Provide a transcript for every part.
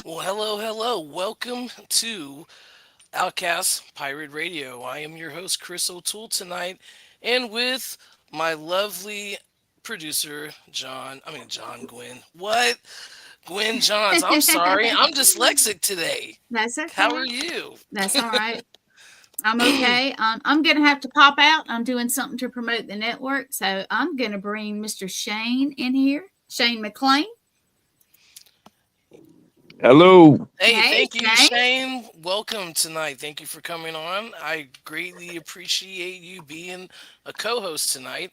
Well, hello, hello. Welcome to OutKast Pirate Radio. I am your host, Chris O'Toole, tonight, and with my lovely producer, John Gwynn. What? Gwen Johns. I'm sorry. I'm dyslexic today. That's How okay. are you? That's all right. I'm okay. I'm going to have to pop out. I'm doing something to promote the network. So I'm going to bring Mr. Shane in here. Shane McLain. Hello. Hey, Hey, thank you, Shane. Shane. Welcome tonight. Thank you for coming on. I greatly appreciate you being a co host tonight.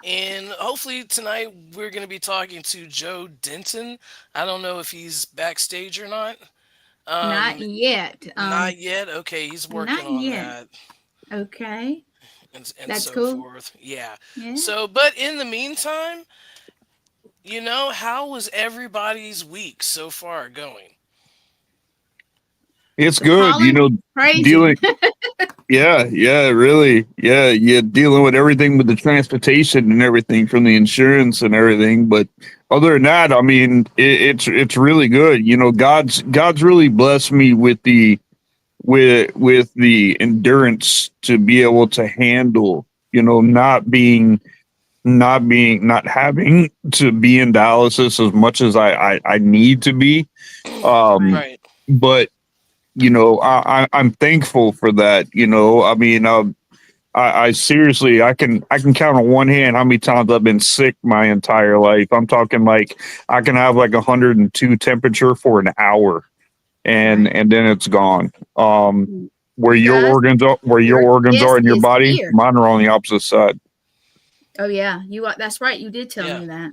And hopefully tonight we're going to be talking to Joe Denton. I don't know if he's backstage or not. Not Um, yet. Not yet. Okay, he's Not working on yet. that Okay. and That's so cool. forth. Yeah. Yeah. So, but in the meantime, how was everybody's week so far going? It's The good, pollen crazy. dealing. Yeah, really. Yeah, you're dealing with everything with the transportation and everything from the insurance and everything. But other than that, I mean, it's really good. God's really blessed me with the endurance to be able to handle, not having to be in dialysis as much as I need to be. Um, Right. Right. but I'm thankful for that. I mean, I seriously, I can count on one hand how many times I've been sick my entire life. I'm talking like I can have like 102 temperature for an hour, and Right. and then it's gone. Where You your guys, organs are, where your your organs are guest in your is body, here. mine are on the opposite side. Oh, yeah. You are. That's right. You did tell Yeah. me that.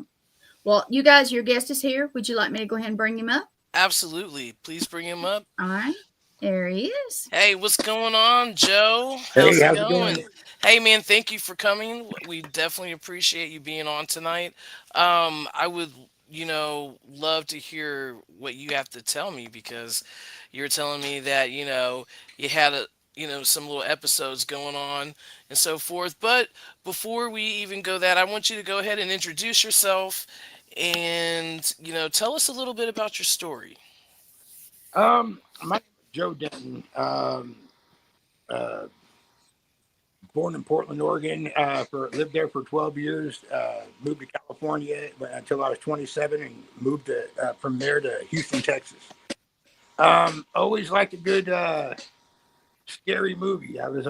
Well, you guys, your guest is here. Would you like me to go ahead and bring him up? Absolutely. Please bring him up. All right. There he is. Hey, what's going on, Joe? Hey, How's it how's it going? going? Hey, man, thank you for coming. We definitely appreciate you being on tonight. I would, love to hear what you have to tell me because you're telling me that, you had some little episodes going on and so forth. But before we even go that, I want you to go ahead and introduce yourself and, tell us a little bit about your story. My name is Joe Denton. Uh, Born in Portland, Oregon. For lived there for 12 years. Moved to California until I was 27, and moved from there to Houston, Texas. Always liked a good scary movie. I was,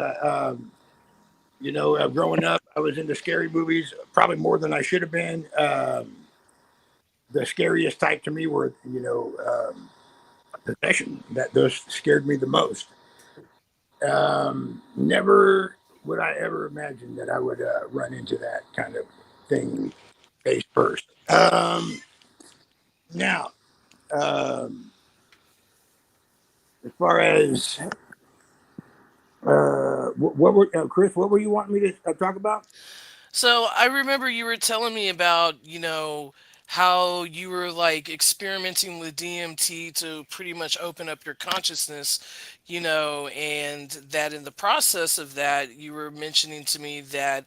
growing up, I was into scary movies probably more than I should have been. The scariest type to me were, possession. That those scared me the most. Never would I ever imagine that I would run into that kind of thing face first. Now, um, as far as what were Chris? What were you wanting me to talk about? So I remember you were telling me about, how you were like experimenting with DMT to pretty much open up your consciousness, and that in the process of that, you were mentioning to me that,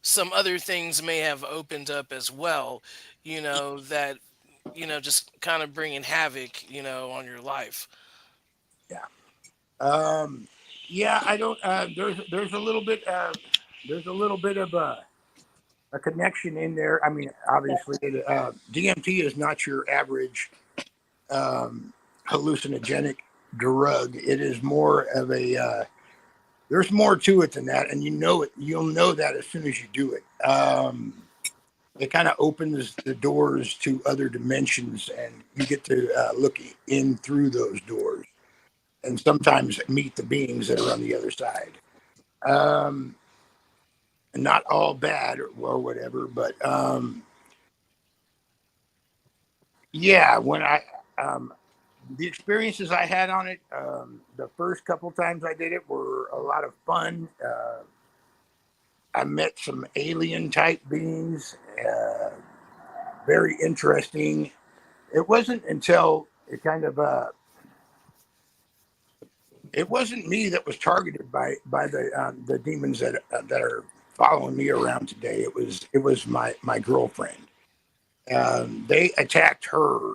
some other things may have opened up as well, that, just kind of bringing havoc, on your life. Yeah. Um, yeah. I don't. There's a little bit. There's a little bit of a connection in there. I mean, obviously, DMT is not your average um, hallucinogenic drug. It is more of a there's more to it than that, and you know it. You'll know that as soon as you do it. It kind of opens the doors to other dimensions, and you get to look in through those doors, and sometimes meet the beings that are on the other side. Um, Not all bad or whatever, but yeah, when um, the experiences I had on it, the first couple times I did it were a lot of fun. I met some alien type beings, very interesting. It wasn't until it wasn't me that was targeted by the demons that are following me around today. It was my girlfriend. They attacked her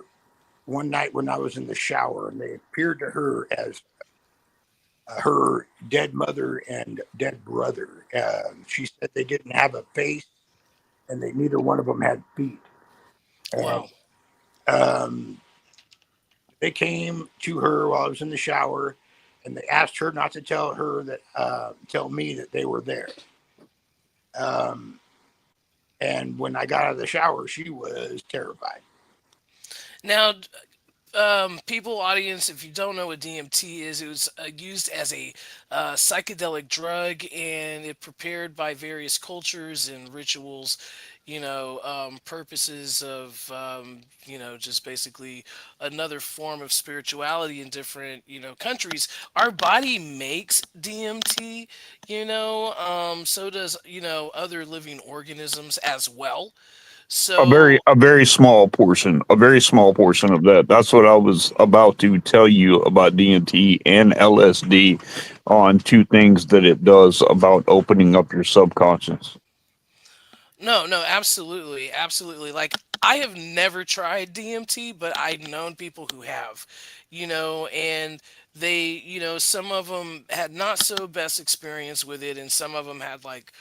one night when I was in the shower, and they appeared to her as her dead mother and dead brother. She said they didn't have a face, and neither one of them had feet. And Wow. um, they came to her while I was in the shower, and they asked her not to tell me that they were there. And when I got out of the shower, she was terrified. Now, people, audience, if you don't know what DMT is, it was used as a psychedelic drug, and it prepared by various cultures and rituals, purposes of, just basically another form of spirituality in different, countries. Our body makes DMT, so does, other living organisms as well. So, A very small portion of that. That's what I was about to tell you about DMT and LSD, on two things that it does about opening up your subconscious. no, no, absolutely, absolutely. Like, I have never tried DMT, but I've known people who have, and they, some of them had not so best experience with it, and some of them had like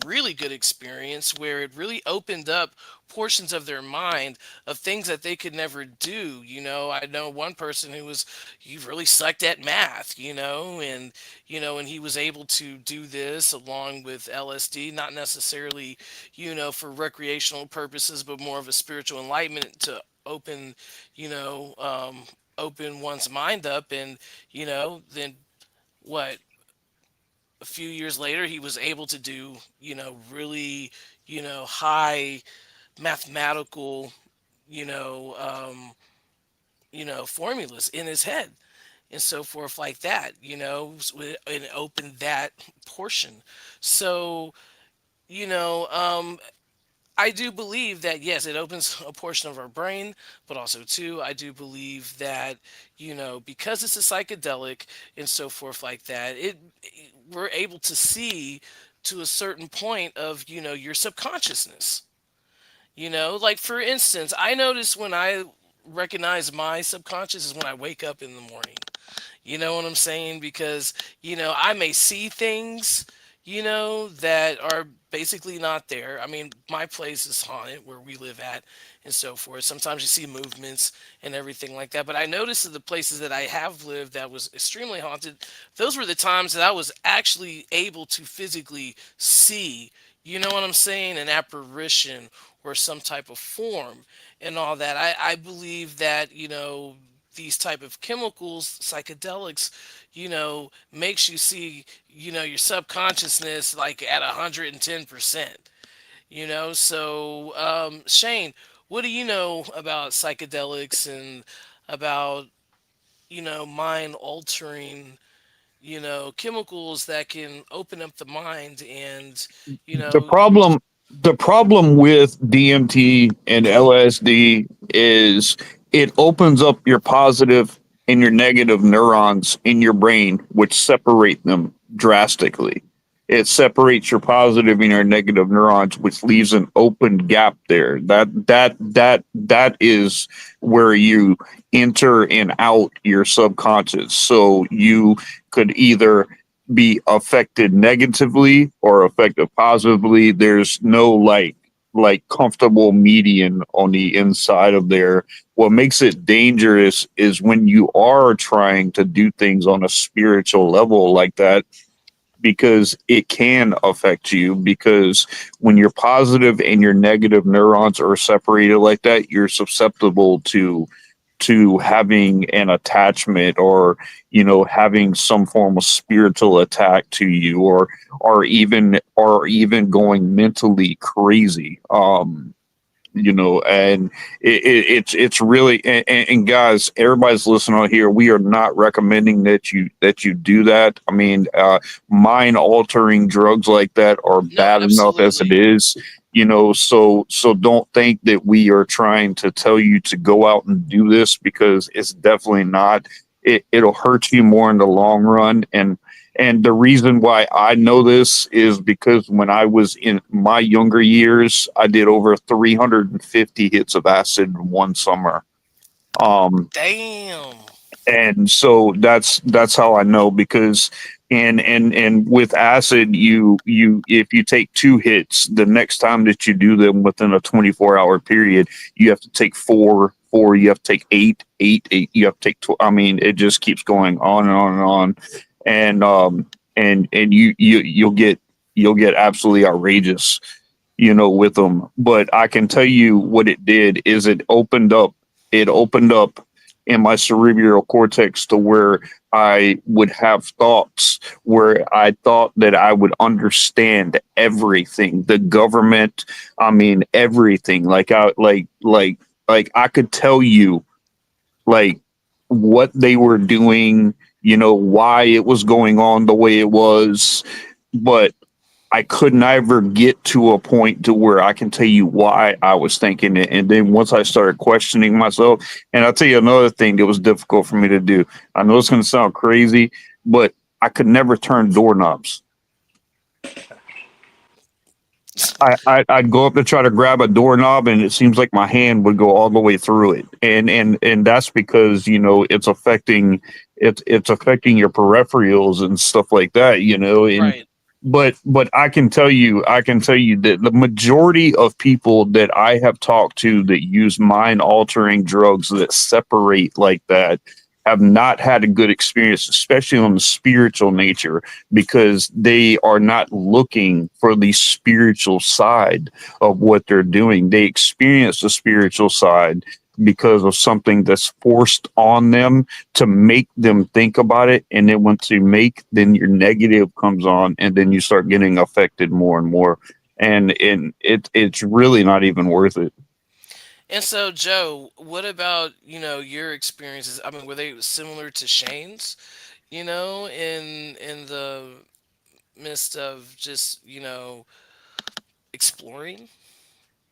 really good experience where it really opened up portions of their mind of things that they could never do. I know one person who he really sucked at math, and he was able to do this along with LSD, not necessarily for recreational purposes, but more of a spiritual enlightenment to open, you know, um, open one's mind up. And, then what, a few years later, he was able to do, really, high mathematical, you know, um, formulas in his head and so forth like that, and it opened that portion. So, you know, um, I do believe that yes, it opens a portion of our brain, but also too, I do believe that because it's a psychedelic and so forth like that, we're able to see to a certain point of your subconsciousness. Like for instance, I notice when I recognize my subconscious is when I wake up in the morning. You know what I'm saying? Because, I may see things, that are basically not there. I mean, my place is haunted where we live at and so forth. Sometimes you see movements and everything like that. But I noticed that the places that I have lived that was extremely haunted, those were the times that I was actually able to physically see, you know what I'm saying, an apparition or some type of form and all that. I believe that, these type of chemicals, psychedelics, makes you see, your subconsciousness like at 110%. So Shane, what do you know about psychedelics and about mind altering, chemicals that can open up the mind and the you problem the problem with DMT and LSD is it opens up your positive and your negative neurons in your brain, which separate them drastically. It separates your positive and your negative neurons, which leaves an open gap there. That is where you enter and out your subconscious. So you could either be affected negatively or affected positively. There's no like comfortable median on the inside of there. What makes it dangerous is when you are trying to do things on a spiritual level like that, because it can affect you, because when your positive and your negative neurons are separated like that, you're susceptible to having an attachment, or having some form of spiritual attack to you, or even going mentally crazy. And it's really, and guys, everybody's listening out here, we are not recommending that you do that. I mean, mind altering drugs like that are no, bad enough as it absolutely. is. So don't think that we are trying to tell you to go out and do this, because it's definitely not. It'll hurt you more in the long run. And the reason why I know this is because when I was in my younger years, I did over 350 hits of acid in one summer. Damn. And so that's how I know, because and with acid, you if you take 2 hits, the next time that you do them within a 24-hour period, you have to take four, you have to take eight, you have to take I mean, it just keeps going on and on and on. And you'll get absolutely outrageous, with them. But I can tell you what it did is it opened up in my cerebral cortex to where I would have thoughts where I thought that I would understand everything, the government, I mean everything. Like I could tell you like what they were doing, why it was going on the way it was, but I could never get to a point to where I can tell you why I was thinking it. And then once I started questioning myself, and I'll tell you another thing that was difficult for me to do. I know it's going to sound crazy, but I could never turn doorknobs. I'd go up to try to grab a doorknob, and it seems like my hand would go all the way through it, and that's because it's affecting your peripherals and stuff like that, and Right. but I can tell you that the majority of people that I have talked to that use mind altering drugs that separate like that have not had a good experience, especially on the spiritual nature, because they are not looking for the spiritual side of what they're doing. They experience the spiritual side because of something that's forced on them to make them think about it. And then once you then your negative comes on, and then you start getting affected more and more. And it's really not even worth it. And so, Joe, what about, your experiences? I mean, were they similar to Shane's, in the midst of just, exploring?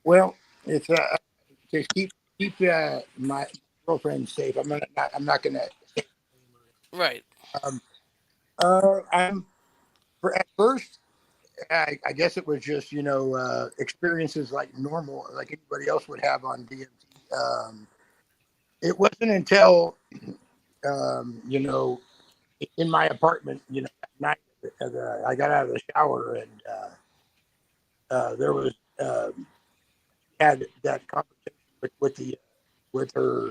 Well, it's to keep my girlfriend safe. I'm not gonna. Right. Um, I'm for at first. I guess it was just experiences like normal, like anybody else would have on DMT. It wasn't until you know in my apartment, at night, I got out of the shower and there was had that conversation with her,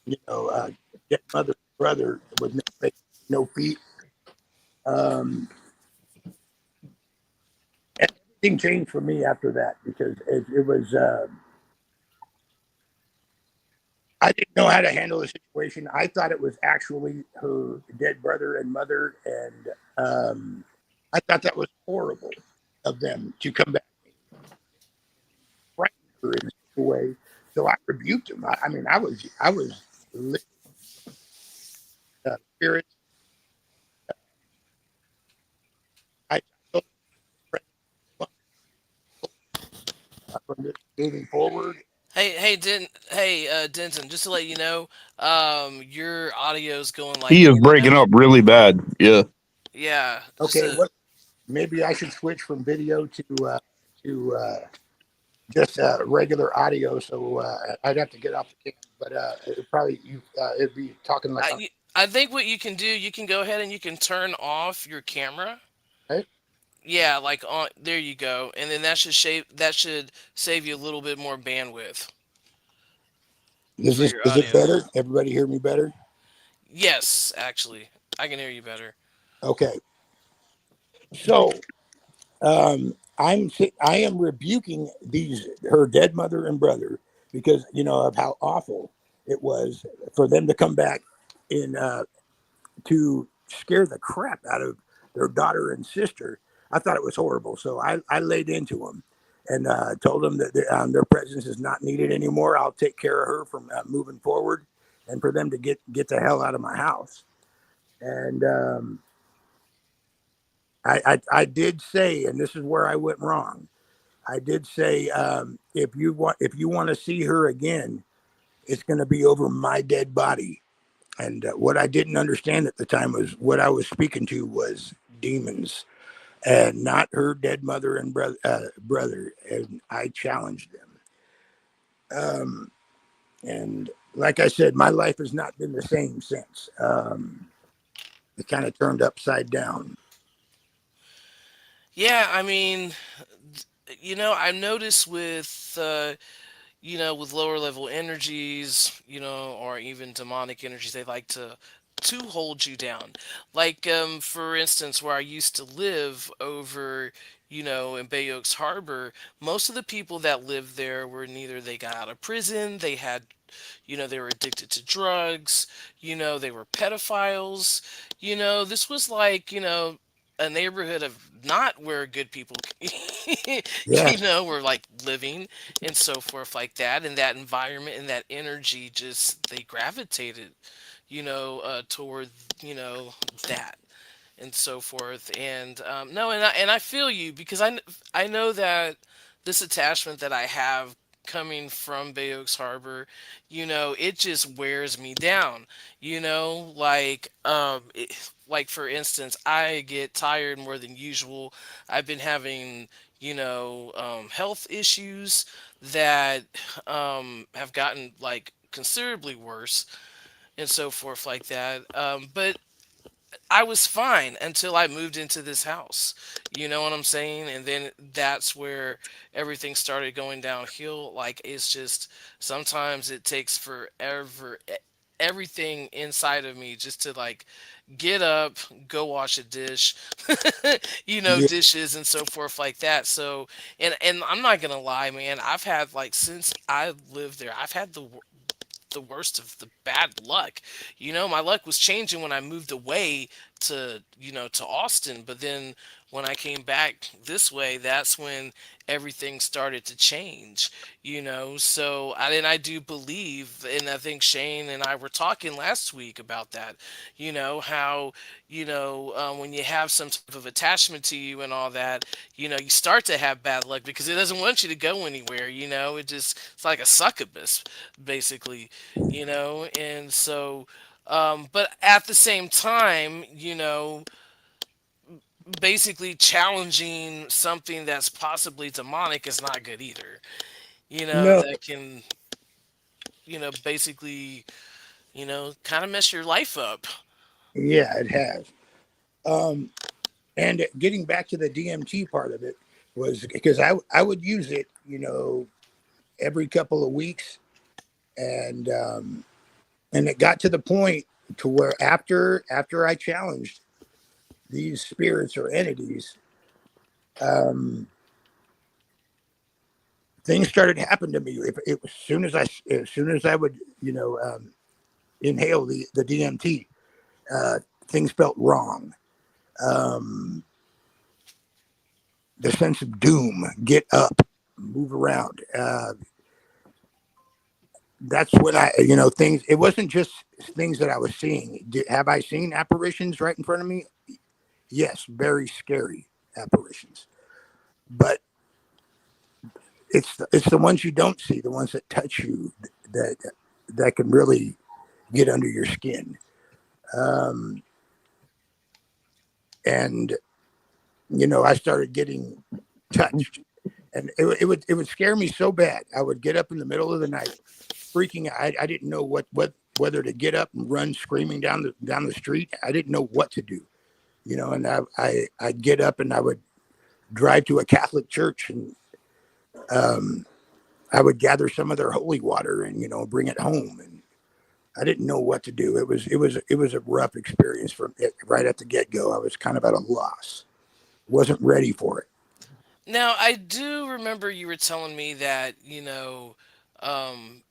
you know, uh, dead mother and brother with no face, no feet. Um, and everything changed for me after that because it was. I didn't know how to handle the situation. I thought it was actually her dead brother and mother, and I thought that was horrible of them to come back and frighten her in such a way. So I rebuked him. I mean, I was spirits. I told him from this moving forward. Denton, just to let you know, your audio's going like He in is and breaking out. up really bad. Yeah. Yeah, just Okay, a what? Maybe I should switch from video to just regular audio. So I'd have to get off the cam, but it'd be talking like on. I think what you can do, you can go ahead and you can turn off your camera. Right? Yeah, like on there you go, and then that should save you a little bit more bandwidth Is for this your is it audio. better? Everybody hear me better? Yes, actually, I can hear you better. Okay, so I am rebuking these her dead mother and brother because of how awful it was for them to come back in to scare the crap out of their daughter and sister. I thought it was horrible, so I laid into them and told them that their presence is not needed anymore. I'll take care of her from moving forward, and for them to get the hell out of my house. And I did say, and this is where I went wrong. I did say if you want to see her again, it's going to be over my dead body. And what I didn't understand at the time was what I was speaking to was demons and not her dead mother and brother. And I challenged them. And like I said, my life has not been the same since. It kind of turned upside down. Yeah, I mean, I noticed with with lower level energies, or even demonic energies, they like to hold you down. Like for instance, where I used to live over, in Bay Oaks Harbor, most of the people that lived there were neither they got out of prison, they had, they were addicted to drugs, they were pedophiles. This was like, a neighborhood of not where good people Yeah, were like living and so forth like that, and that environment and that energy, just they gravitated toward that and so forth. And no, and I feel you, because I know that this attachment that I have coming from Bay Oaks Harbor, it just wears me down. Like for instance, I get tired more than usual. I've been having health issues that have gotten like considerably worse and so forth like that. But I was fine until I moved into this house. You know what I'm saying? And then that's where everything started going downhill. Like, it's just sometimes it takes forever, everything inside of me just to like get up, go wash a dish, yeah, dishes and so forth like that. So, and I'm not gonna lie, man, I've had like since I lived there, I've had the worst of the bad luck. My luck was changing when I moved away to Austin, but then when I came back this way, that's when everything started to change. So I do believe, and I think Shane and I were talking last week about that. How when you have some type of attachment to you and all that, you start to have bad luck because it doesn't want you to go anywhere. It's like a succubus basically. And so but at the same time, basically challenging something that's possibly demonic is not good either. no, That can, basically, kind of mess your life up. yeah, it has. Um, and getting back to the DMT part of it was because I would use it, every couple of weeks, and it got to the point to where after I challenged these spirits or entities, um, things started happening to me. If it was as soon as I would inhale the DMT, uh, things felt wrong. Um, the sense of doom, get up, move around. That's when things. It wasn't just things that I was seeing. Have I seen apparitions right in front of me? Yes, very scary apparitions. But it's the ones you don't see, the ones that touch you, that that can really get under your skin. Um, and I started getting touched, and it would scare me so bad. I would get up in the middle of the night, freaking out. I didn't know what whether to get up and run screaming down the street. I didn't know what to do. And I'd get up and I would drive to a Catholic church, and um, I would gather some of their holy water and bring it home. And I didn't know what to do. It was a rough experience from it right at the get go. I was kind of at a loss. Wasn't ready for it. Now, I do remember you were telling me that, um,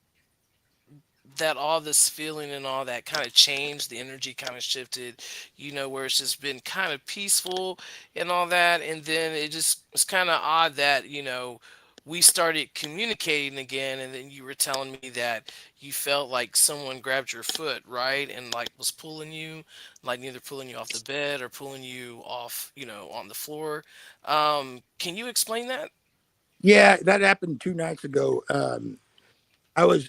that all this feeling and all that kind of changed, the energy kind of shifted, where it's just been kind of peaceful and all that. And then it just was kind of odd that, we started communicating again. And then you were telling me that you felt like someone grabbed your foot, right? And like was pulling you, like neither pulling you off the bed or pulling you off, on the floor. Can you explain that? Yeah, that happened 2 nights ago. I was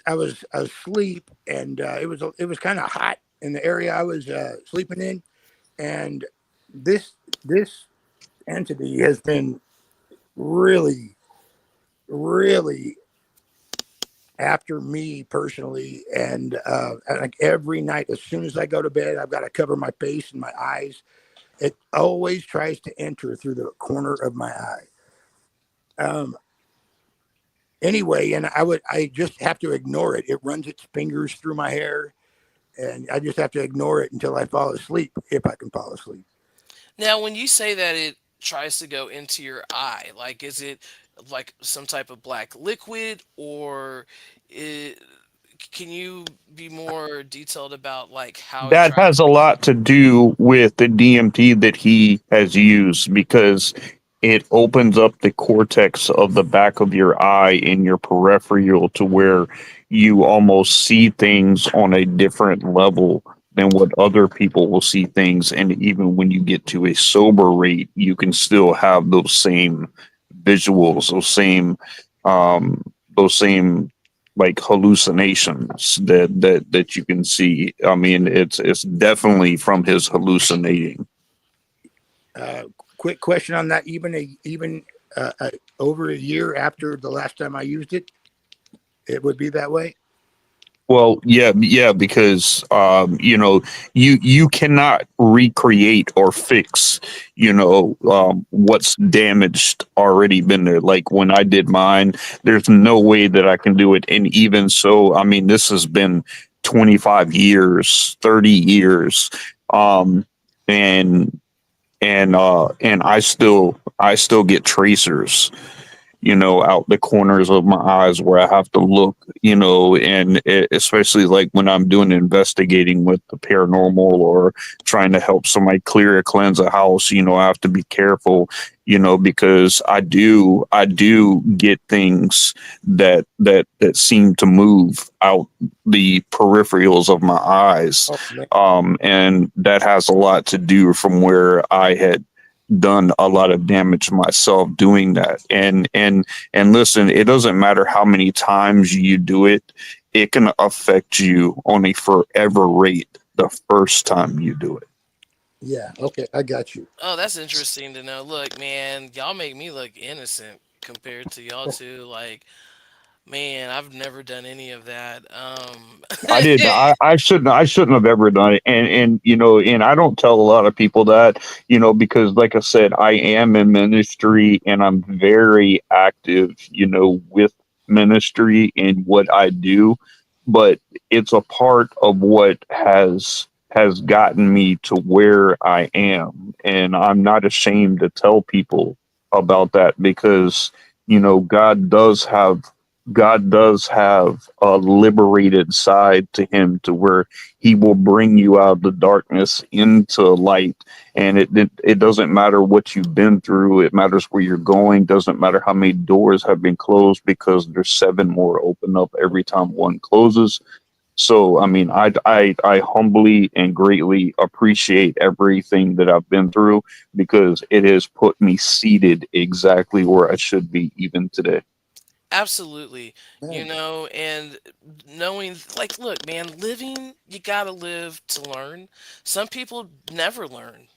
asleep, and it was kind of hot in the area I was sleeping in, and this entity has been really, really after me personally, and like every night, as soon as I go to bed, I've got to cover my face and my eyes. It always tries to enter through the corner of my eye. Um, anyway, and I just have to ignore it. It runs its fingers through my hair, and I just have to ignore it until I fall asleep, if I can fall asleep. Now, when you say that it tries to go into your eye, like, is it like some type of black liquid, or it, can you be more detailed about like how it That tries? has a lot to do with the DMT that he has used because it opens up the cortex of the back of your eye in your peripheral to where you almost see things on a different level than what other people will see things. And even when you get to a sober rate, you can still have those same visuals, um, those same like hallucinations that you can see. I mean, it's definitely from his hallucinating. Uh, quick question on that. Even over a year after the last time I used it, it would be that way. Well, yeah, because you cannot recreate or fix, what's damaged already been there. Like when I did mine, there's no way that I can do it. And even so, I mean, this has been 25 years, 30 years, um, and and I still get tracers, out the corners of my eyes where I have to look, and especially like when I'm doing investigating with the paranormal or trying to help somebody clear or cleanse a house, I have to be careful, because I do get things that seem to move out the peripherals of my eyes. Oh man, And that has a lot to do from where I had done a lot of damage myself doing that. And listen, it doesn't matter how many times you do it, it can affect you on a forever rate the first time you do it. yeah, okay, I got you. Oh, that's interesting to know. Look, man, y'all make me look innocent compared to y'all two. Like, man, I've never done any of that. I did. I shouldn't have ever done it. And I don't tell a lot of people that, because like I said, I am in ministry and I'm very active, with ministry in what I do. But it's a part of what has gotten me to where I am. And I'm not ashamed to tell people about that because, God does have a liberated side to him to where he will bring you out of the darkness into light. And it doesn't matter what you've been through. It matters where you're going. Doesn't matter how many doors have been closed because there's seven more open up every time one closes. So, I mean, I humbly and greatly appreciate everything that I've been through because it has put me seated exactly where I should be even today. Absolutely. Man, And knowing, like, look, man, living, you gotta live to learn. Some people never learn,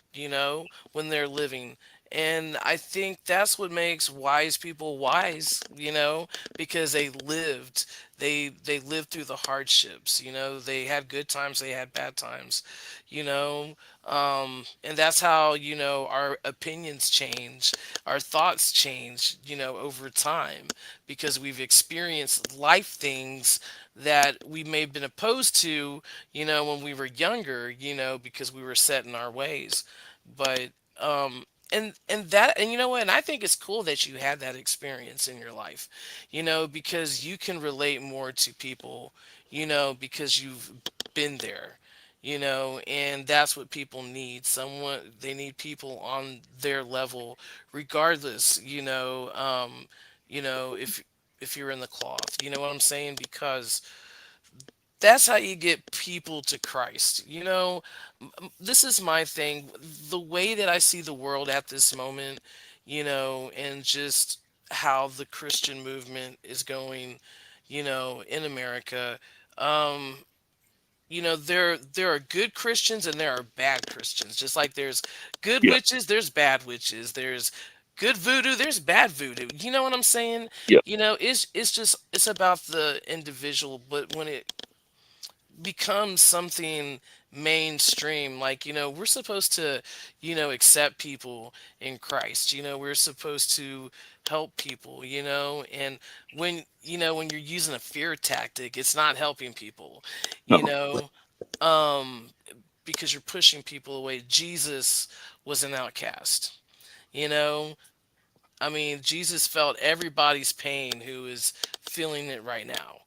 when they're living. And I think that's what makes wise people wise, because they lived. They lived through the hardships, they had good times, they had bad times, you know. And that's how, our opinions change, our thoughts change, over time because we've experienced life things that we may have been opposed to, when we were younger, because we were set in our ways. But and you know what? And I think it's cool that you had that experience in your life, because you can relate more to people, because you've been there. And that's what people need. They need people on their level, regardless, if you're in the cloth. You know what I'm saying? Because that's how you get people to Christ. This is my thing. The way that I see the world at this moment, and just how the Christian movement is going, in America. Um, there are good Christians and there are bad Christians. Just like there's good Yeah. witches, there's bad witches. There's good voodoo, there's bad voodoo. You know what I'm saying? Yeah. It's about the individual, but when it becomes something mainstream, like, we're supposed to, accept people in Christ. We're supposed to help people, and when you're using a fear tactic, it's not helping people, you No. know, um, because you're pushing people away. Jesus was an outcast, you know. I mean, Jesus felt everybody's pain who is feeling it right now.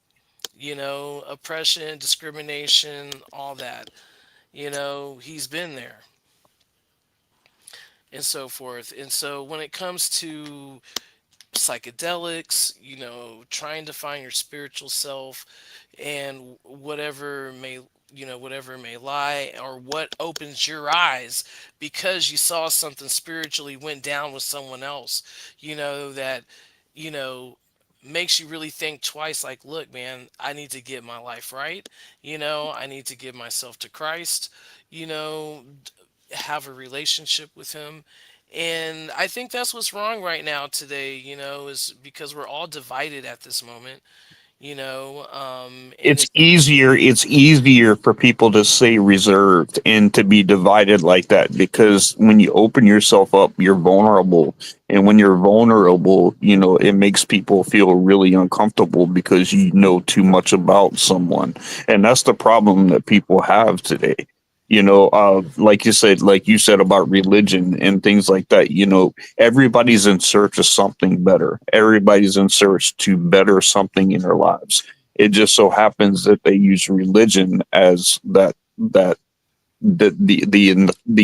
Oppression, discrimination, all that. He's been there and so forth. And so when it comes to psychedelics, trying to find your spiritual self and whatever may lie, or what opens your eyes because you saw something spiritually went down with someone else, that, you know, makes you really think twice, like, look, man, I need to get my life right. I need to give myself to Christ, have a relationship with him. And I think that's what's wrong right now today, is because we're all divided at this moment, and It's it's easier. It's easier for people to stay reserved and to be divided like that, because when you open yourself up, you're vulnerable. And when you're vulnerable, it makes people feel really uncomfortable because you know too much about someone. And that's the problem that people have today. Like you said about religion and things like that, everybody's in search of something better. Everybody's in search to better something in their lives. It just so happens that they use religion as that the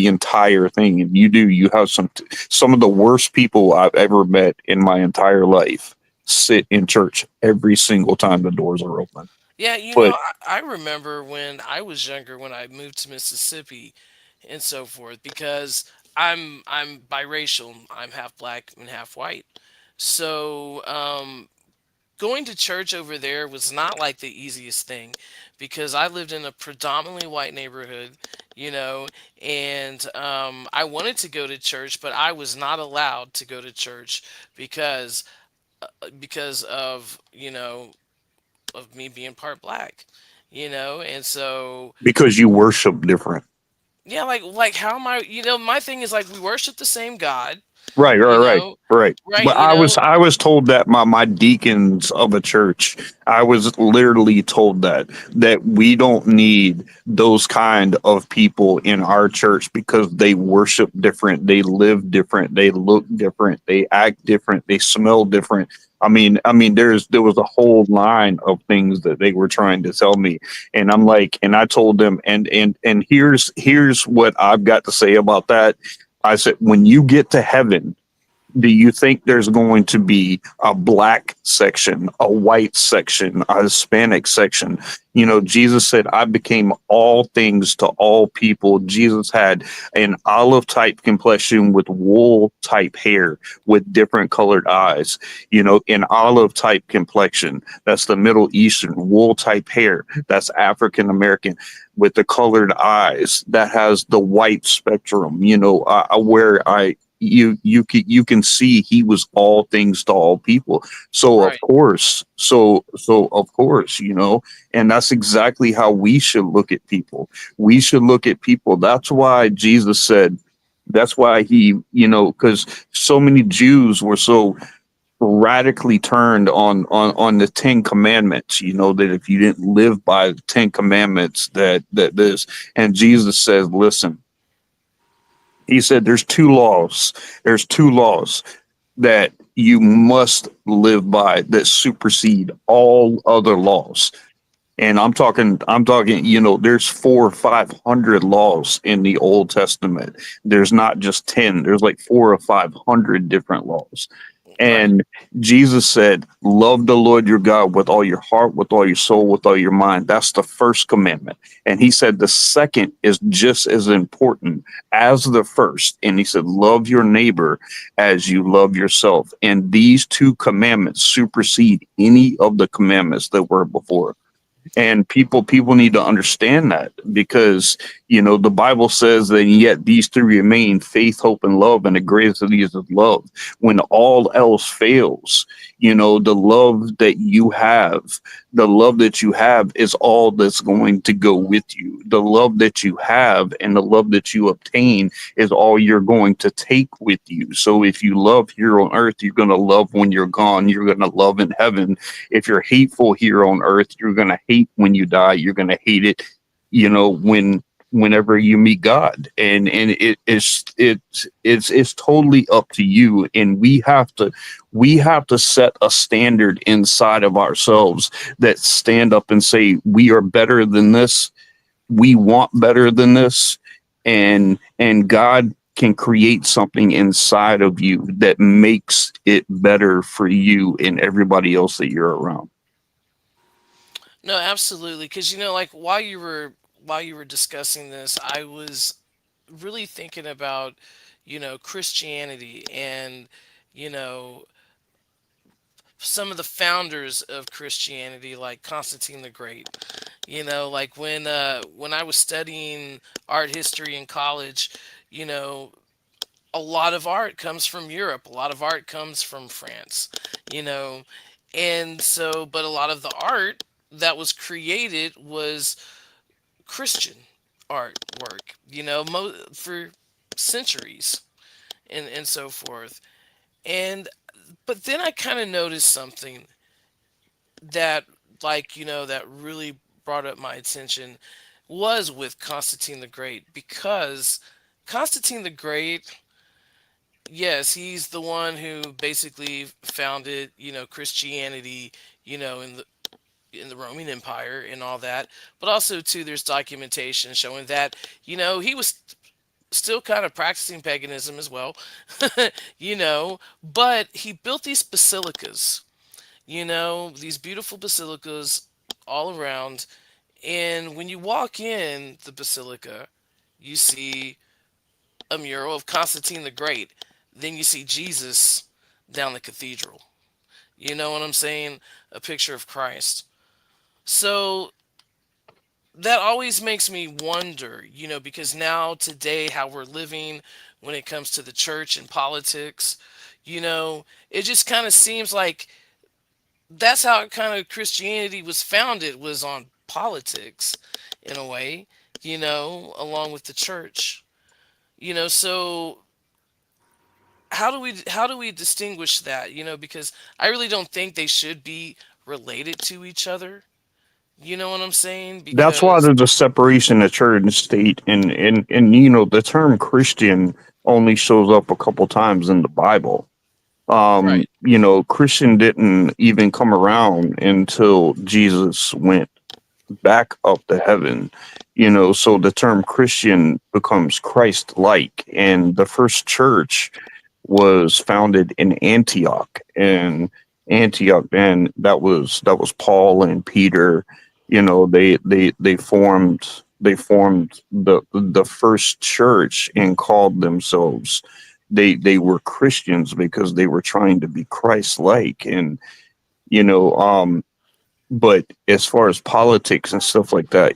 entire thing. And you have some of the worst people I've ever met in my entire life sit in church every single time the doors are open. Yeah, But I remember when I was younger, when I moved to Mississippi and so forth, because I'm biracial. I'm half black and half white. So, going to church over there was not like the easiest thing, because I lived in a predominantly white neighborhood, you know, and I wanted to go to church, but I was not allowed to go to church because of me being part black, and so because you worship different. yeah, like how am I? My thing is, like, we worship the same God, Right, right, you right, know, right. right? But I was told that my deacons of a church, I was literally told that we don't need those kind of people in our church because they worship different, they live different, they look different, they act different, they smell different. I mean, there was a whole line of things that they were trying to tell me, and I'm like, and I told them, and here's what I've got to say about that. I said, when you get to heaven, do you think there's going to be a black section, a white section, a Hispanic section? Jesus said, I became all things to all people. Jesus had an olive type complexion with wool type hair with different colored eyes, an olive type complexion. That's the Middle Eastern. Wool type hair. That's African American with the colored eyes. That has the white spectrum, where you can see he was all things to all people. So of Right, course, of course, and that's exactly how we should look at people. We should look at people. That's why Jesus said, that's why he, because so many Jews were so radically turned on the Ten Commandments, that if you didn't live by the Ten Commandments, that this. And Jesus says, listen, he said there's two laws. There's two laws that you must live by that supersede all other laws. And I'm talking, there's 400 or 500 laws in the Old Testament. There's not just 10, there's like 400 or 500 different laws. right, And Jesus said, love the Lord your God with all your heart, with all your soul, with all your mind. That's the first commandment. And he said the second is just as important as the first. And he said, love your neighbor as you love yourself. And these two commandments supersede any of the commandments that were before. And people need to understand that, because the Bible says that yet these three remain: faith, hope, and love, and the greatest of these is love. When all else fails, the love that you have, is all that's going to go with you. The love that you have and the love that you obtain is all you're going to take with you. So if you love here on earth, you're going to love when you're gone. You're going to love in heaven. If you're hateful here on earth, you're going to hate when you die. You're going to hate it, whenever you meet God. And it's totally up to you. And we have to set a standard inside of ourselves that stand up and say we are better than this. We want better than this. And God can create something inside of you that makes it better for you and everybody else that you're around. No, absolutely. Because like while you were discussing this, I was really thinking about Christianity and you know some of the founders of Christianity, like Constantine the Great. Like when I was studying art history in college, you know, a lot of art comes from Europe, a lot of art comes from France, you know, and so, but a lot of the art that was created was Christian artwork, for centuries and so forth. And but then I kind of noticed something that, that really brought up my attention was with Constantine the Great, because Constantine the Great, yes, he's the one who basically founded, Christianity, in the Roman Empire and all that. But also too, there's documentation showing that, he was still kind of practicing paganism as well, but he built these basilicas, these beautiful basilicas all around. And when you walk in the basilica, you see a mural of Constantine the Great. Then you see Jesus down the cathedral. You know what I'm saying? A picture of Christ. So that always makes me wonder, because now today, how we're living when it comes to the church and politics, it just kind of seems like that's how kind of Christianity was founded, was on politics in a way, along with the church. So how do we distinguish that? Because I really don't think they should be related to each other. You know what I'm saying? That's why Because there's a separation of church and state. And the term Christian only shows up a couple times in the Bible. right, Christian didn't even come around until Jesus went back up to heaven. So the term Christian becomes Christ like. And the first church was founded in Antioch, and that was Paul and Peter. They formed the first church and called themselves, they were Christians, because they were trying to be Christ like. And you know but as far as politics and stuff like that,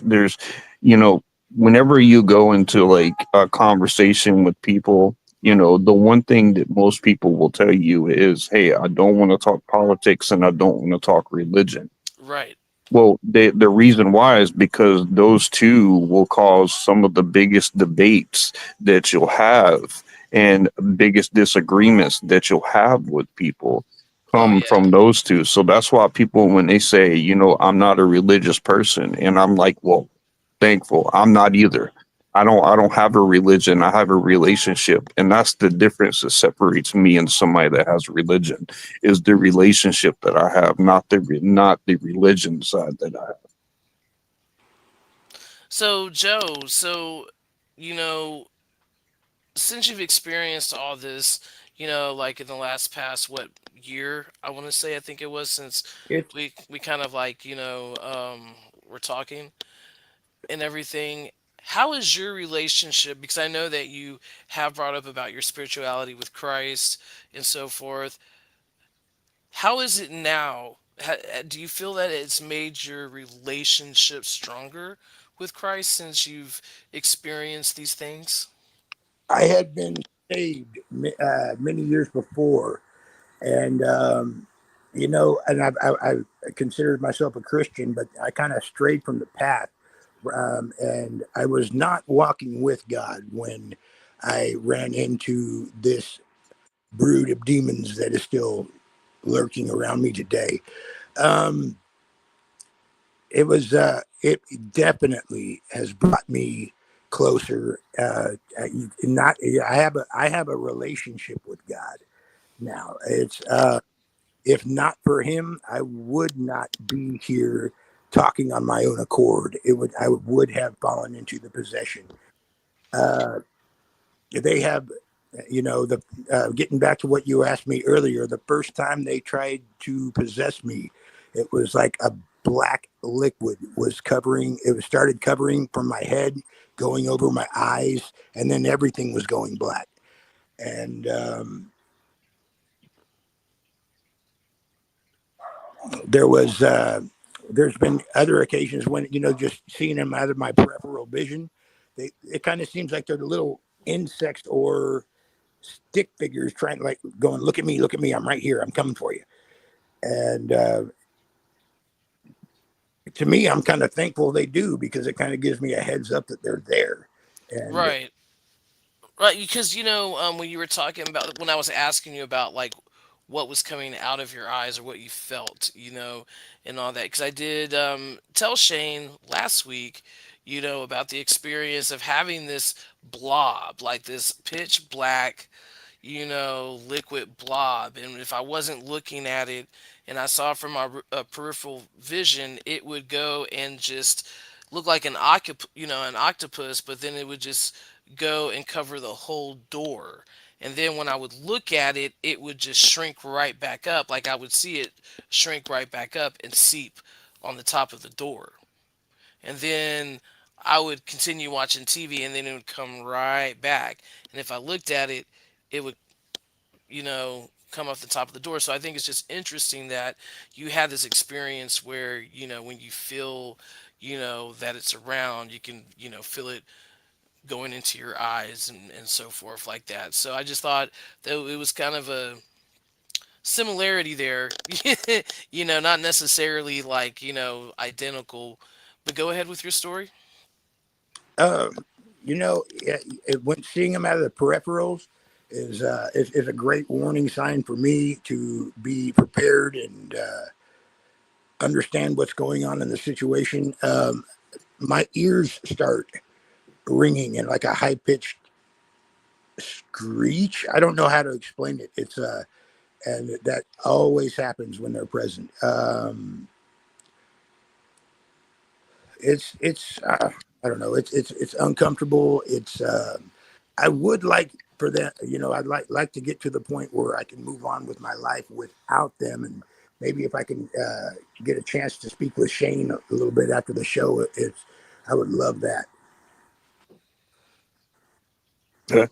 there's you know whenever you go into like a conversation with people, the one thing that most people will tell you is, hey, I don't want to talk politics and I don't want to talk religion. right. Well, the reason why is because those two will cause some of the biggest debates that you'll have, and biggest disagreements that you'll have with people Oh come yeah. from those two. So that's why people, when they say, I'm not a religious person, and I'm like, well, thankful, I'm not either. I don't have a religion. I have a relationship, and that's the difference that separates me and somebody that has religion, is the relationship that I have, not the religion side that I have. So Joe, you know, since you've experienced all this, like in the last past what year, I want to say, I think it was, since It we kind of like, we're talking and everything. How is your relationship? Because I know that you have brought up about your spirituality with Christ and so forth. How is it now? do you feel that it's made your relationship stronger with Christ since you've experienced these things? I had been saved many years before, and and I considered myself a Christian, but I kind of strayed from the path, and I was not walking with God when I ran into this brood of demons that is still lurking around me today. Um, it definitely has brought me closer. Not I have a relationship with God now. It's if not for him, I would not be here talking on my own accord. I would have fallen into the possession. Uh, they have, the getting back to what you asked me earlier. The first time they tried to possess me, it was like a black liquid was covering. It was started covering from my head, going over my eyes, and then everything was going black. And there was there's been other occasions when just seeing them out of my peripheral vision. It kind of seems like they're the little insects or stick figures trying, like, going, look at me, I'm right here, I'm coming for you. And to me, I'm kind of thankful they do, because it kind of gives me a heads up that they're there. And Right. Right, because when you were talking about when I was asking you about like what was coming out of your eyes or what you felt, and all that, because I did tell Shane last week, about the experience of having this blob, like this pitch black, liquid blob, and if I wasn't looking at it and I saw it from my peripheral vision, it would go and just look like an octopus, but then it would just go and cover the whole door. And then when I would look at it, it would just shrink right back up. Like I would see it shrink right back up and seep on the top of the door. And then I would continue watching TV and then it would come right back. And if I looked at it, it would, come off the top of the door. So I think it's just interesting that you had this experience where, when you feel, that it's around, you can, feel it going into your eyes and so forth like that. So I just thought that it was kind of a similarity there, not necessarily like, identical, but go ahead with your story. uh, when seeing them out of the peripherals is a great warning sign for me to be prepared and understand what's going on in the situation. My ears start ringing in like a high pitched screech. I don't know how to explain it. And that always happens when they're present. It's I don't know. It's uncomfortable. I would like for that. I'd like to get to the point where I can move on with my life without them, and maybe if I can get a chance to speak with Shane a little bit after the show, I would love that. Yeah.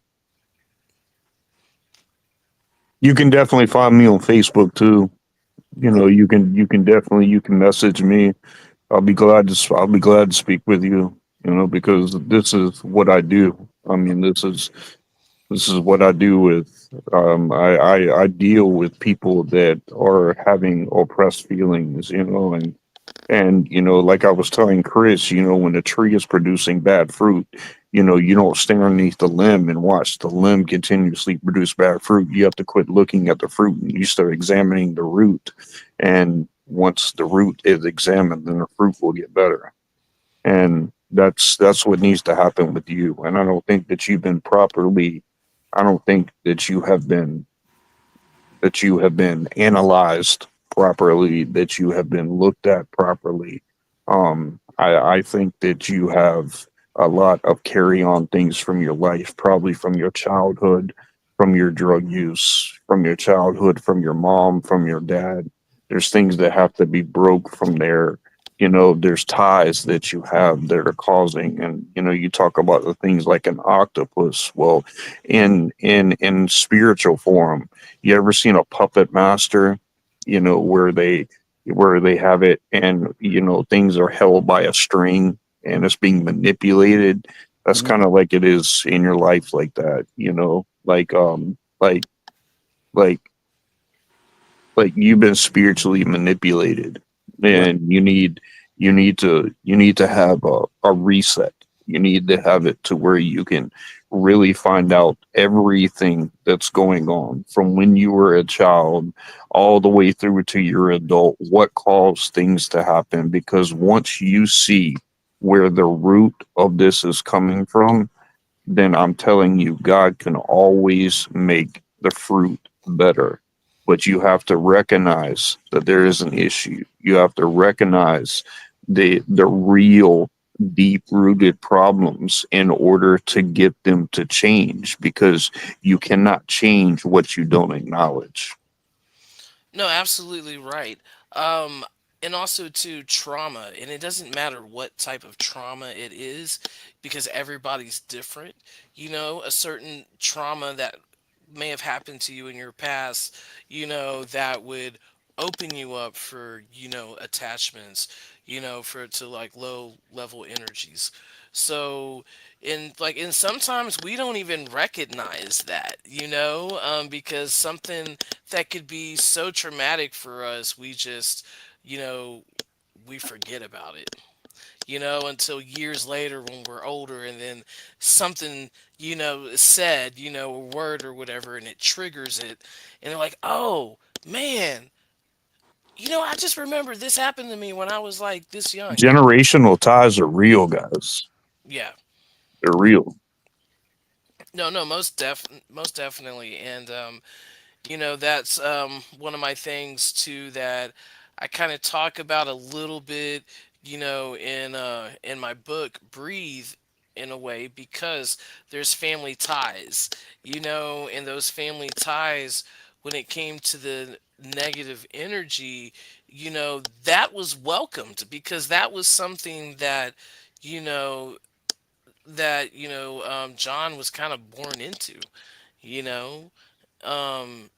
You can definitely find me on Facebook too. You can message me. I'll be glad to speak with you. Because this is what I do. I mean, this is what I do with. I deal with people that are having oppressed feelings. Like I was telling Chris, when a tree is producing bad fruit, you don't stand underneath the limb and watch the limb continuously produce bad fruit. You have to quit looking at the fruit and you start examining the root. And once the root is examined, then the fruit will get better. And that's what needs to happen with you. And I don't think that you've been properly. I don't think that you have been analyzed properly, that you have been looked at properly. I think that you have a lot of carry on things from your life, probably from your childhood, from your drug use, from your childhood, from your mom, from your dad. There's things that have to be broke from there. There's ties that you have that are causing, and you talk about the things like an octopus. Well, in spiritual form, you ever seen a puppet master? Where they where they have it, and things are held by a string and it's being manipulated. That's Mhm. kind of like it is in your life, like that, like like you've been spiritually manipulated, Right. and you need to have a reset. You need to have it to where you can really find out everything that's going on from when you were a child all the way through to your adult, what caused things to happen. Because once you see where the root of this is coming from, then I'm telling you, God can always make the fruit better. But you have to recognize that there is an issue. You have to recognize the real deep rooted problems in order to get them to change, because you cannot change what you don't acknowledge. No, absolutely right. Um, and also to trauma, and it doesn't matter what type of trauma it is, because everybody's different. A certain trauma that may have happened to you in your past, that would open you up for, attachments, for to like low level energies. So, and sometimes we don't even recognize that, because something that could be so traumatic for us, we just, you know, we forget about it, until years later when we're older, and then something, is said, a word or whatever, and it triggers it. And they're like, oh, man, I just remember this happened to me when I was like this young. Generational ties are real, guys. Yeah. They're real. No, no, most definitely. And that's one of my things too that I kind of talk about a little bit, in my book Breathe, in a way, because there's family ties, and those family ties, when it came to the negative energy, that was welcomed, because that was something that, you know John was kind of born you know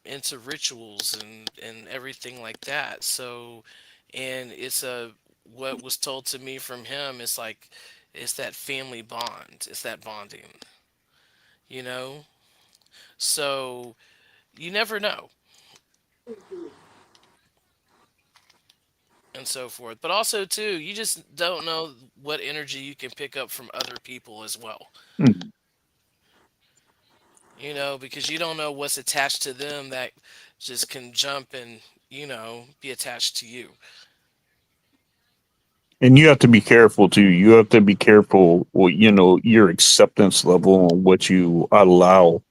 into rituals and everything like that. So, and it's a what was told to me from him is like, it's that family bond, it's that bonding, you know. So you never know, and so forth. But also too, you just don't know what energy you can pick up from other people as well. Mm. Because you don't know what's attached to them that just can jump and be attached to you. And you have to be careful too. You have to be careful, well, your acceptance level on what you allow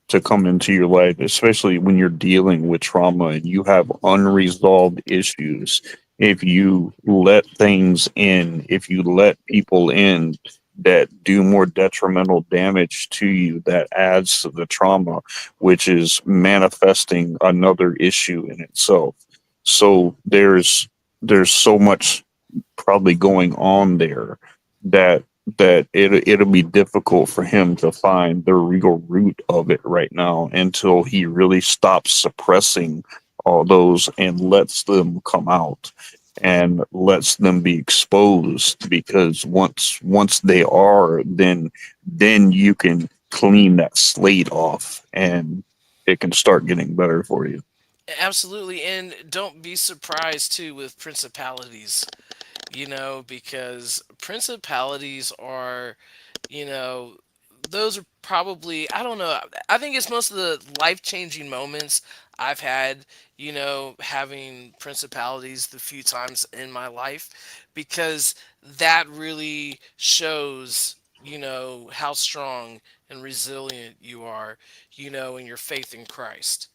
to come into your life, especially when you're dealing with trauma and you have unresolved issues. If you let things in, if you let people in that do more detrimental damage to you, that adds to the trauma, which is manifesting another issue in itself. So there's so much probably going on there that it'll be difficult for him to find the real root of it right now, until he really stops suppressing all those and lets them come out and lets them be exposed. Because once they are, then you can clean that slate off, and it can start getting better for you. Absolutely, and don't be surprised too with principalities, because principalities are, you know, those are probably, I don't know, I think it's most of the life changing moments I've had, having principalities the few times in my life, because that really shows, how strong and resilient you are, in your faith in Christ,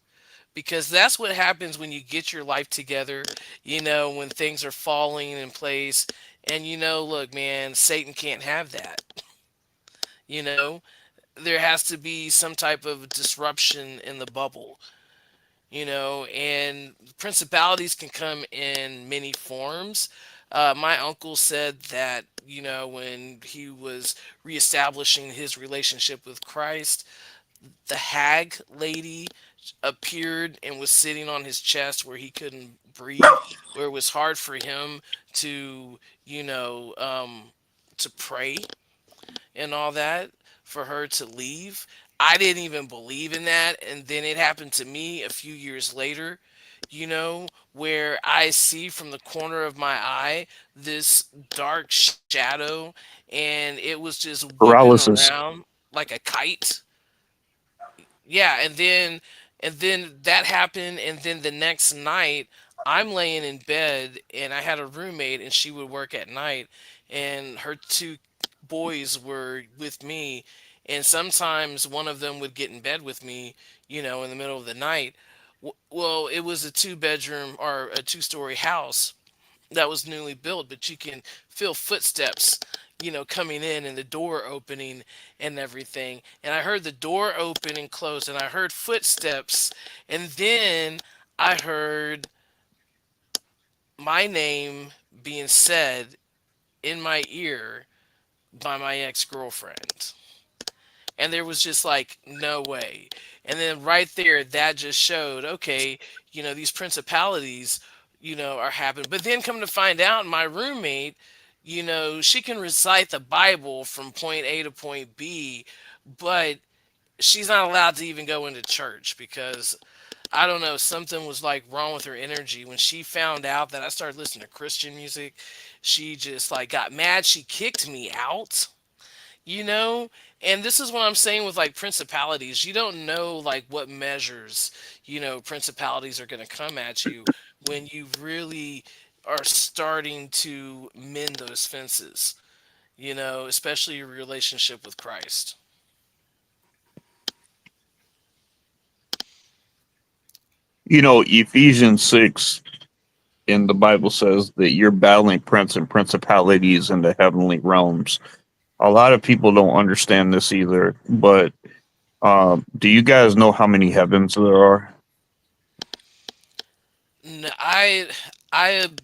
because that's what happens when you get your life together, when things are falling in place. And look, man, Satan can't have that. you know there has to be some type of disruption in the bubble, and principalities can come in many forms. My uncle said that, when he was reestablishing his relationship with Christ, the hag lady appeared and was sitting on his chest where he couldn't breathe, where it was hard for him to, you know, to pray and all that, for her to leave. I didn't even believe in that. And then it happened to me a few years later, where I see from the corner of my eye this dark shadow, and it was just whipping Paralysis. around like a kite. Yeah, and then that happened, and then the next night I'm laying in bed, and I had a roommate, and she would work at night, and her two boys were with me, and sometimes one of them would get in bed with me, in the middle of the night. Well, it was a two-bedroom or a two-story house that was newly built, but you can feel footsteps, coming in, and the door opening and everything. And I heard the door open and close, and I heard footsteps, and then I heard my name being said in my ear by my ex-girlfriend. And there was just like no way. And then right there, that just showed, okay, these principalities, are happening. But then come to find out, my roommate, she can recite the Bible from point A to point B, but she's not allowed to even go into church because I don't know, something was like wrong with her energy. When she found out that I started listening to Christian music, she just like got mad. She kicked me out, you know and this is what I'm saying with like principalities. You don't know like what measures, principalities are going to come at you when you really are starting to mend those fences, especially your relationship with Christ. Ephesians 6 in the Bible says that you're battling prince and principalities in the heavenly realms. A lot of people don't understand this either, but do you guys know how many heavens there are? I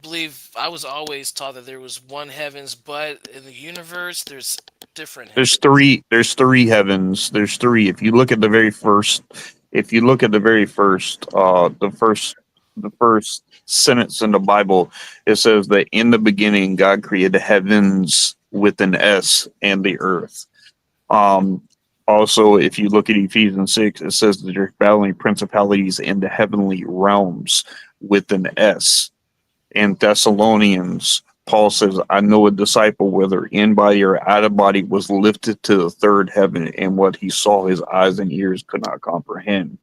believe I was always taught that there was one heavens, but in the universe there's different There's heavens. three. There's three heavens. There's three. If you look at the very first, if you look at the very first, the first sentence in the Bible, it says that in the beginning God created the heavens with an S and the earth. Um, Also, if you look at Ephesians 6, it says that you're battling principalities in the heavenly realms with an S. In Thessalonians, Paul says, I know a disciple, whether in body or out of body, was lifted to the third heaven, and what he saw his eyes and ears could not comprehend.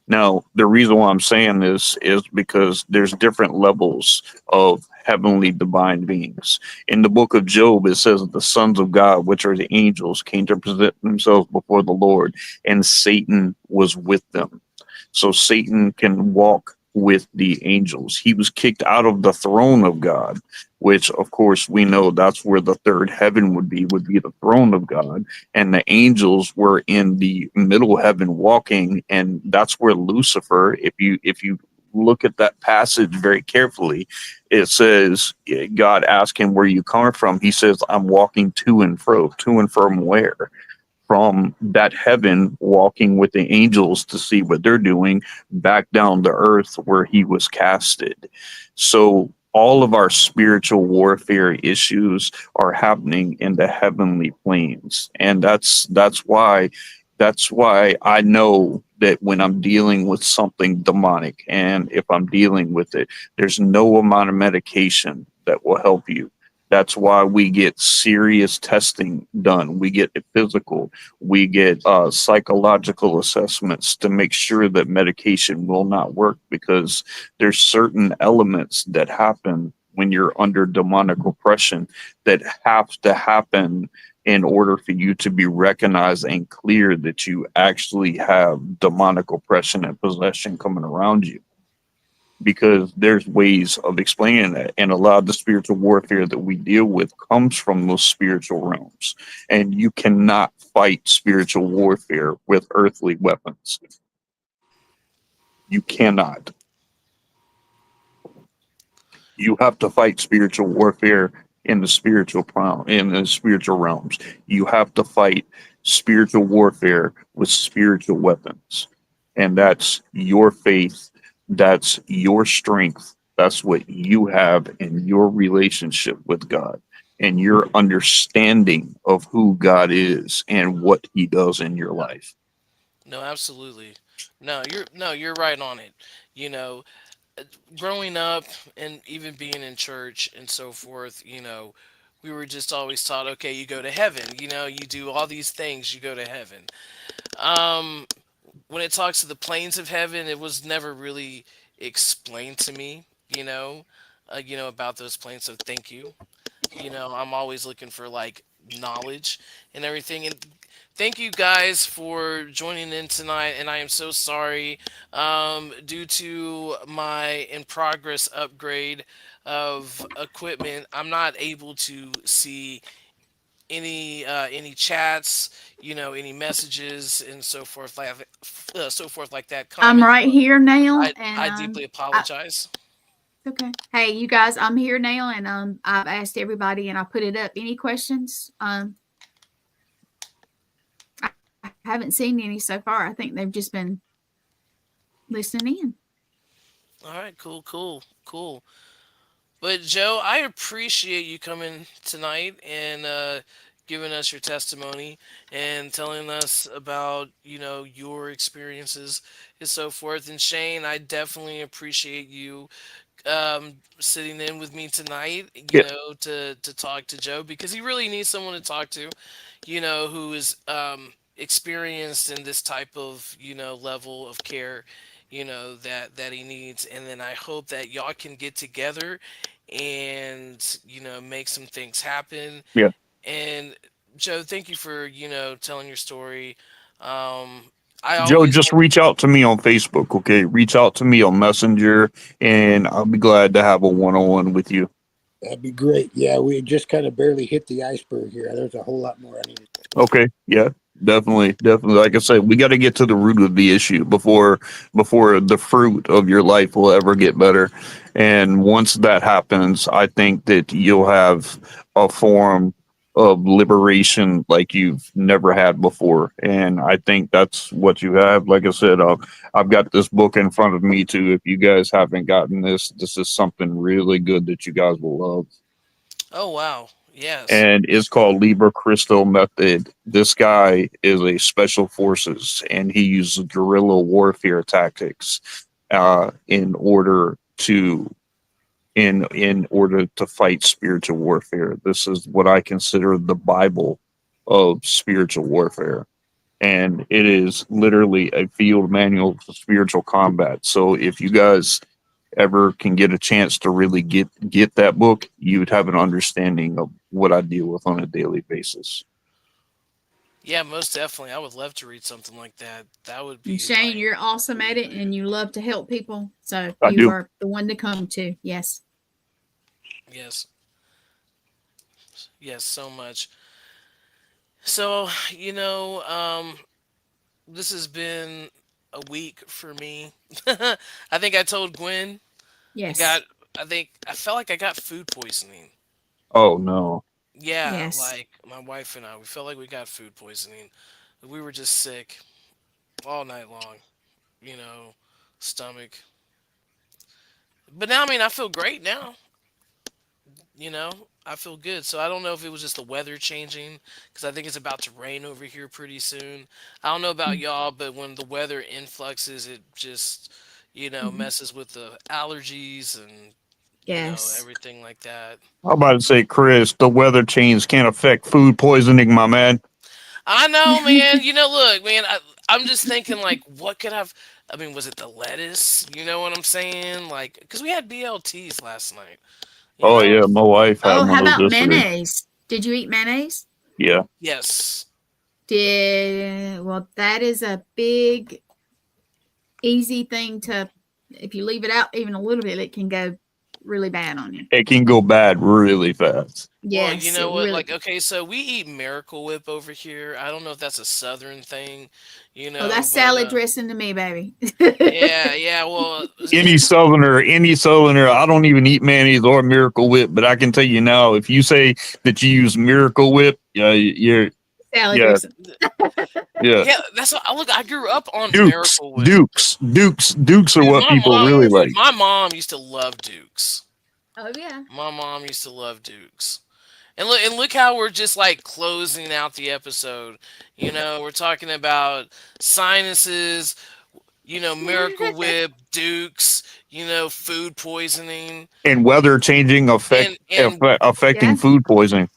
Now, the reason why I'm saying this is because there's different levels of heavenly divine beings. In the book of Job, it says that the sons of God, which are the angels, came to present themselves before the Lord, and Satan was with them. So Satan can walk with the angels. He was kicked out of the throne of God, which of course we know that's where the third heaven would be the throne of God. And the angels were in the middle heaven walking, and that's where Lucifer, if you look at that passage very carefully, it says God asked him, where you come from. He says, I'm walking to and fro. To and from where? From that heaven, walking with the angels to see what they're doing, back down to earth where he was casted. So all of our spiritual warfare issues are happening in the heavenly planes, and that's why I know that when I'm dealing with something demonic, and if I'm dealing with it, there's no amount of medication that will help you. That's why we get serious testing done. We get a physical. We get psychological assessments to make sure that medication will not work, because there's certain elements that happen when you're under demonic oppression that have to happen in order for you to be recognized and clear that you actually have demonic oppression and possession coming around you, because there's ways of explaining that. And a lot of the spiritual warfare that we deal with comes from those spiritual realms. And you cannot fight spiritual warfare with earthly weapons. You cannot. You have to fight spiritual warfare in the in the spiritual realms. You have to fight spiritual warfare with spiritual weapons. And that's your faith, that's your strength, That's what you have in your relationship with God and your understanding of who God is and what he does in your life. No, absolutely. No, you're right on it. You know, growing up and even being in church and so forth, we were just always taught, okay, you go to heaven. You do all these things, you go to heaven. Um, when it talks to the planes of heaven, it was never really explained to me, about those planes. So thank you. I'm always looking for like knowledge and everything. And thank you guys for joining in tonight. And I am so sorry, due to my in progress upgrade of equipment, I'm not able to see any chats, any messages and so forth like that. I'm Comments. right here now, I deeply and I, apologize. okay. Hey, you guys, I'm here now, and I've asked everybody, and I put it up. Any questions? I haven't seen any so far. I think they've just been listening in. All right, cool, cool, cool. But Joe, I appreciate you coming tonight and giving us your testimony and telling us about your experiences and so forth. And Shane, I definitely appreciate you sitting in with me tonight. Yeah. To talk to Joe because he really needs someone to talk to. Who is experienced in this type of level of care. That he needs, and then I hope that y'all can get together and make some things happen. Yeah. And Joe, thank you for telling your story. um I Joe, always just want. reach out to me on Facebook, okay? Reach out to me on Messenger, and I'll be glad to have a one-on-one with you. That'd be great. Yeah, we just kind of barely hit the iceberg here. There's a whole lot more I need to. Okay, yeah, definitely. Like I said, we got to get to the root of the issue before the fruit of your life will ever get better. And once that happens, I think that you'll have a form of liberation like you've never had before. And I think that's what you have. Like I said, I've got this book in front of me too. If you guys haven't gotten this is something really good that you guys will love, Oh wow, yes. and it's called Liber Crystal Method. This guy is a special forces, and he uses guerrilla warfare tactics in order to in order to fight spiritual warfare. This is what I consider the Bible of spiritual warfare. And it is literally a field manual for spiritual combat. So if you guys ever can get a chance to really get that book, you would have an understanding of what I deal with on a daily basis. Yeah, most definitely. I would love to read something like that. That would And be Shane, like, you're awesome at it, and you love to help people. So I you do. are the one to come to. Yes. yes, yes, so much. So, this has been a week for me. I think I told Gwen I got, Yes. I think, I felt like I got food poisoning. Oh no. Yeah, Yes. like my wife and I, we felt like we got food poisoning. We were just sick all night long, you know, stomach. But now, I mean, I feel great now. You know, I feel good. So I don't know if it was just the weather changing because I think it's about to rain over here pretty soon. I don't know about y'all, but when the weather influxes, it just, Mhm. messes with the allergies and, Yes. everything like that. I'm about to say, Chris, the weather change can't affect food poisoning, my man. I know, man. Look, man, I'm just thinking, like, what could have. I mean, was it the lettuce? You know what I'm saying? Like, because we had BLTs last night, you Oh know? yeah, my wife had Oh, one how of about those yesterday. mayonnaise? Did you eat mayonnaise? Yeah. Yes. Well, that is a big, easy thing to, if you leave it out even a little bit, it can go really bad on you. It can go bad really fast. Well, you Yes, know it what? really. Like, okay, so we eat Miracle Whip over here. I don't know if that's a Southern thing, Oh, that's but salad dressing to me, baby. yeah, yeah. Well, Any southerner, I don't even eat mayonnaise or Miracle Whip, but I can tell you now, if you say that you use Miracle Whip, you're Sally Yeah, Grissom. yeah. Yeah, that's what I look. I grew up on Dukes, Miracle Whip. Dukes are Dude, what people really like. my mom used to love Dukes. Oh yeah. My mom used to love Dukes. And look how we're just like closing out the episode. You know, we're talking about sinuses, Miracle Whip, Dukes, food poisoning. And weather changing And affecting Yeah. food poisoning.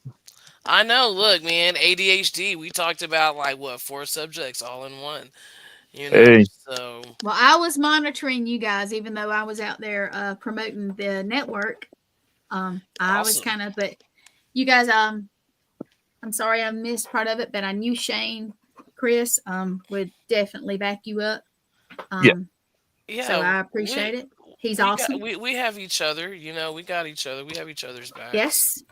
I know, look, man, ADHD, we talked about like what, four subjects all in one, Hey, so Well, I was monitoring you guys, even though I was out there promoting the network. I was awesome. kind of, but you guys, I'm sorry I missed part of it, but I knew Shane, Chris, would definitely back you up. yeah, So Yeah, I appreciate it. He's we got awesome. we have each other, we got each other. We have each other's backs, Yes,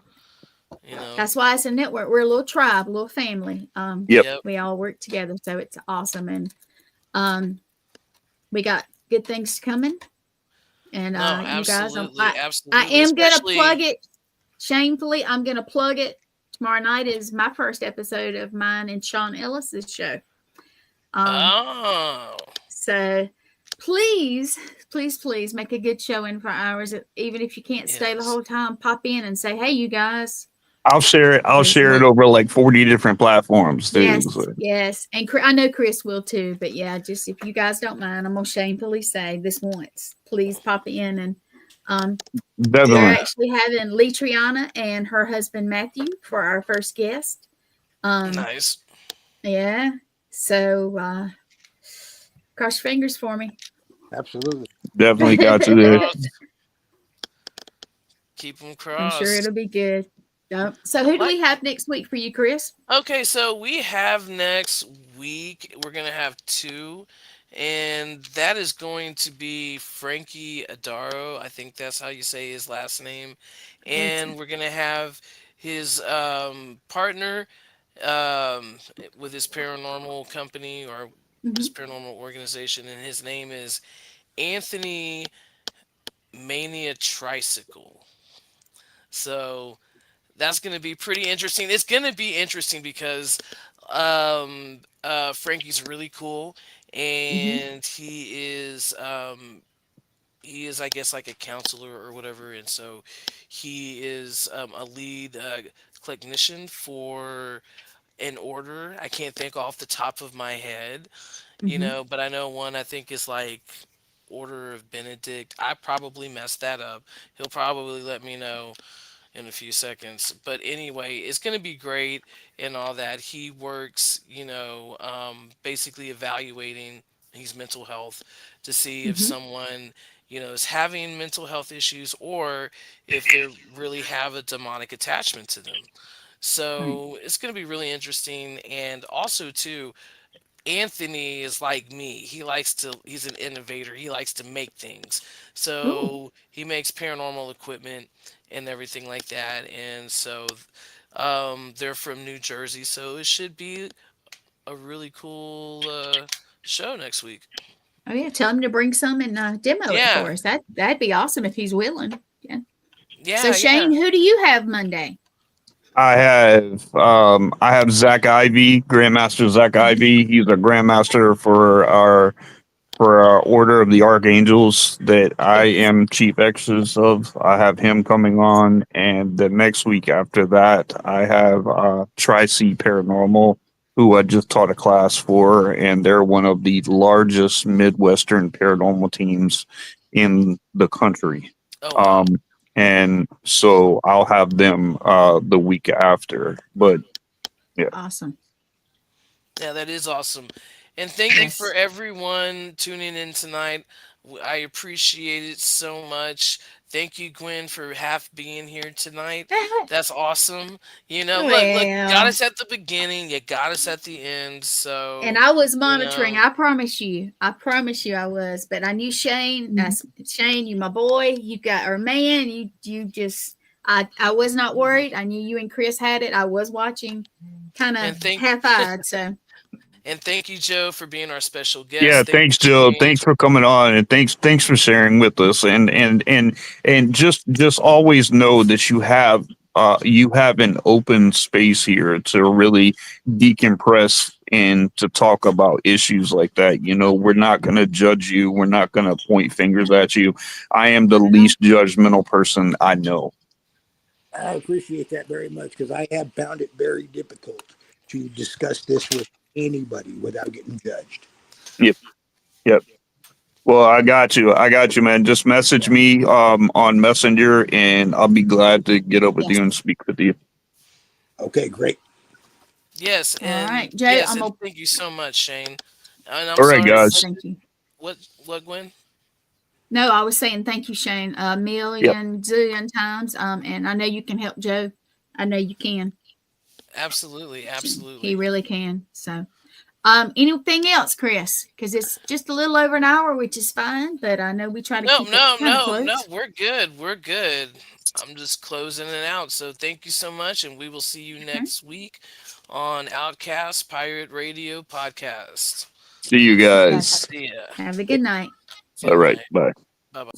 you know. that's why it's a network. We're a little tribe, a little family. yep. Yep. We all work together, so it's awesome, and um, we got good things coming. And No, you guys, absolutely, I absolutely. am gonna Especially plug it. Shamefully, I'm gonna plug it. Tomorrow night is my first episode of mine and Sean Ellis's show. oh, So please, please, please make a good showing for ours. Even if you can't stay the yes. whole time, pop in and say, "Hey, you guys." I'll share it. I'll Praise the share it Lord. over like 40 different platforms too. Yes, So, yes, and I know Chris will too. But yeah, just if you guys don't mind, I'm gonna shamefully say this once. Please pop in and they're definitely. actually having Lee Triana and her husband Matthew for our first guest. Nice. Yeah. So cross your fingers for me. Absolutely. Definitely got you there. Crossed. Keep them I'm sure crossed. it'll be good. Yep. So who do Like, we have next week for you, Chris? okay, so we have next week, we're going to have two, and that is going to be Frankie Adaro. I think that's how you say his last name. I believe so. And we're going to have his partner with his paranormal company or his Mm-hmm. paranormal organization, and his name is Anthony ManiaTricycle. So that's going to be pretty interesting. It's going to be interesting because Frankie's really cool, Mm-hmm. and he is, I guess, like a counselor or whatever, and so he is a lead clinician for an order. I can't think off the top of my head, Mm-hmm. but I know one I think is like Order of Benedict. I probably messed that up. He'll probably let me know in a few seconds. But anyway, it's going to be great and all that. He works, basically evaluating his mental health to see if Mm-hmm. someone, is having mental health issues or if they really have a demonic attachment to them. Right. So it's going to be really interesting. And also, too, Anthony is like me. He's an innovator. He likes to make things. Ooh. So he makes paranormal equipment and everything like that. And so they're from New Jersey. So it should be a really cool show next week. Oh yeah. Tell him to bring some and demo it Yeah. for us. That'd be awesome if he's willing. Yeah. So Yeah. Yeah. Shane, who do you have Monday? I have Zach Ivy, Grandmaster Zach Ivy. He's a Grandmaster for our Order of the Archangels that I Yes. am chief exorcist of. I have him coming on, and the next week after that, I have Tri-C Paranormal, who I just taught a class for, and they're one of the largest Midwestern paranormal teams in the country. Oh wow. And so I'll have them the week after. But yeah, Awesome. Yeah, that is awesome. And thank you for Yes. everyone tuning in tonight. I appreciate it so much. Thank you, Gwen, for half being here tonight. That's awesome. Look, you got Well, us at the beginning, you got us at the end. and So, I was you monitoring. know, I promise you. I promise you I was. But I knew Shane. Shane, you my boy. You got or man. You just. I was not worried. I knew you and Chris had it. I was watching, kind of and thank half-eyed. So and thank you, Joe, for being our special yeah. guest. Thank Thanks, you, Jill. Shane. Thanks for coming on, and thanks for sharing with us. And just always know that you have you have an open space here to really decompress and to talk about issues like that. You know, we're not going to judge you. We're not going to point fingers at you. I am the least judgmental person I know. I appreciate that very much because I have found it very difficult to discuss this with anybody without getting judged. Yep. Yep. Well, I got you. I got you, man. Just message me on Messenger, and I'll be glad to get up with you and speak with you. Okay, great. Yes, All and right, Joe. yes, I'm and gonna. thank you so much, Shane. And I'm All right, sorry. Yes, guys. thank you. What, Gwen? No, I was saying thank you, Shane, a Yep. million zillion times. And I know you can help Joe. I know you can. Absolutely, He absolutely. really can. So, anything else, Chris? Because it's just a little over an hour, which is fine. But I know we try to No, keep it no, kind of no, no. close. We're good. We're good. I'm just closing it out. So thank you so much, and we will see you Okay. next week on OutKast Pirate Radio podcast. See you See you guys. guys. See ya. Have a good night. Good All right. night. Bye. Bye bye.